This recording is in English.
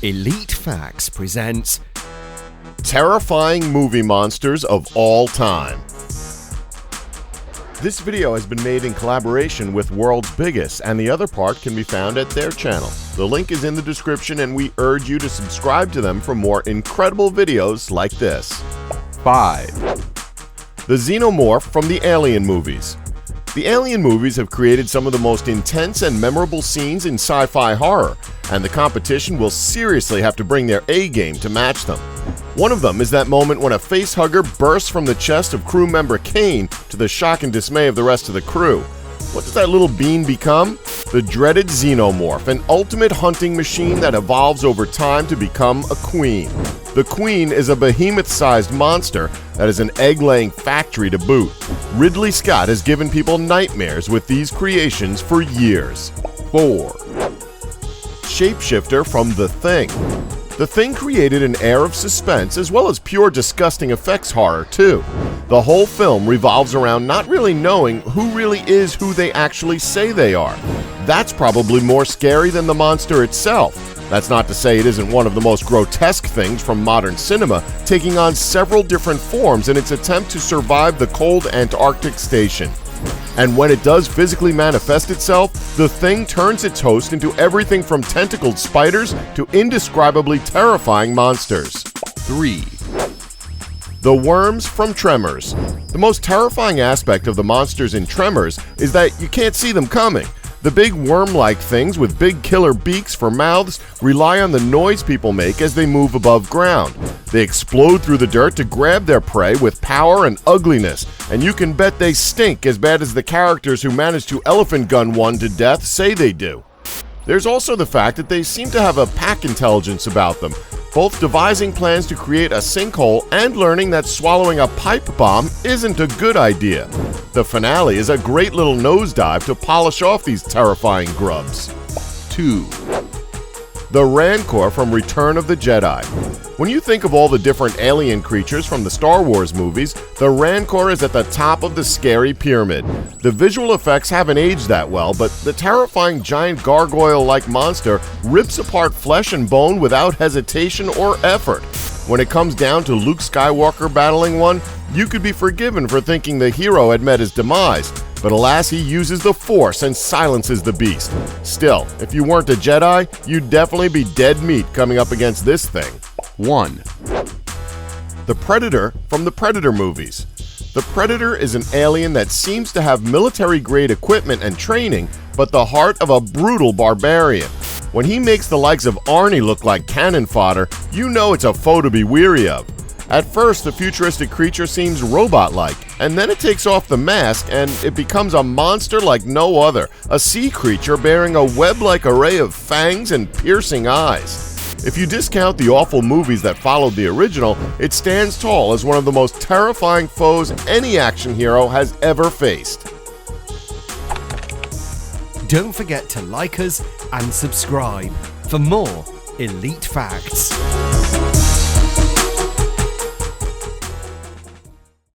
Elite Facts presents Terrifying movie monsters of all time. This video has been made in collaboration with World's Biggest, and the other part can be found at their channel. The link is in the description, and we urge you to subscribe to them for more incredible videos like this. 5. The Xenomorph from the Alien movies. The Alien movies have created some of the most intense and memorable scenes in sci-fi horror, and the competition will seriously have to bring their A-game to match them. One of them is that moment when a facehugger bursts from the chest of crew member Kane to the shock and dismay of the rest of the crew. What does that little bean become? The dreaded Xenomorph, an ultimate hunting machine that evolves over time to become a queen. The queen is a behemoth-sized monster that is an egg-laying factory to boot. Ridley Scott has given people nightmares with these creations for years. 4. Shapeshifter from The Thing. The Thing created an air of suspense as well as pure disgusting effects horror too. The whole film revolves around not really knowing who really is who they actually say they are. That's probably more scary than the monster itself. That's not to say it isn't one of the most grotesque things from modern cinema, taking on several different forms in its attempt to survive the cold Antarctic station. And when it does physically manifest itself, the Thing turns its host into everything from tentacled spiders to indescribably terrifying monsters. 3. The worms from Tremors. The most terrifying aspect of the monsters in Tremors is that you can't see them coming. The big worm-like things with big killer beaks for mouths rely on the noise people make as they move above ground. They explode through the dirt to grab their prey with power and ugliness, and you can bet they stink as bad as the characters who manage to elephant gun one to death say they do. There's also the fact that they seem to have a pack intelligence about them, both devising plans to create a sinkhole and learning that swallowing a pipe bomb isn't a good idea. The finale is a great little nosedive to polish off these terrifying grubs. 2. The Rancor from Return of the Jedi. When you think of all the different alien creatures from the Star Wars movies, the Rancor is at the top of the scary pyramid. The visual effects haven't aged that well, but the terrifying giant gargoyle-like monster rips apart flesh and bone without hesitation or effort. When it comes down to Luke Skywalker battling one, you could be forgiven for thinking the hero had met his demise, but alas, he uses the Force and silences the beast. Still, if you weren't a Jedi, you'd definitely be dead meat coming up against this thing. 1. The Predator from the Predator movies. The Predator is an alien that seems to have military-grade equipment and training, but the heart of a brutal barbarian. When he makes the likes of Arnie look like cannon fodder, you know it's a foe to be weary of. At first, the futuristic creature seems robot-like, and then it takes off the mask and it becomes a monster like no other, a sea creature bearing a web-like array of fangs and piercing eyes. If you discount the awful movies that followed the original, it stands tall as one of the most terrifying foes any action hero has ever faced. Don't forget to like us and subscribe for more Elite Facts.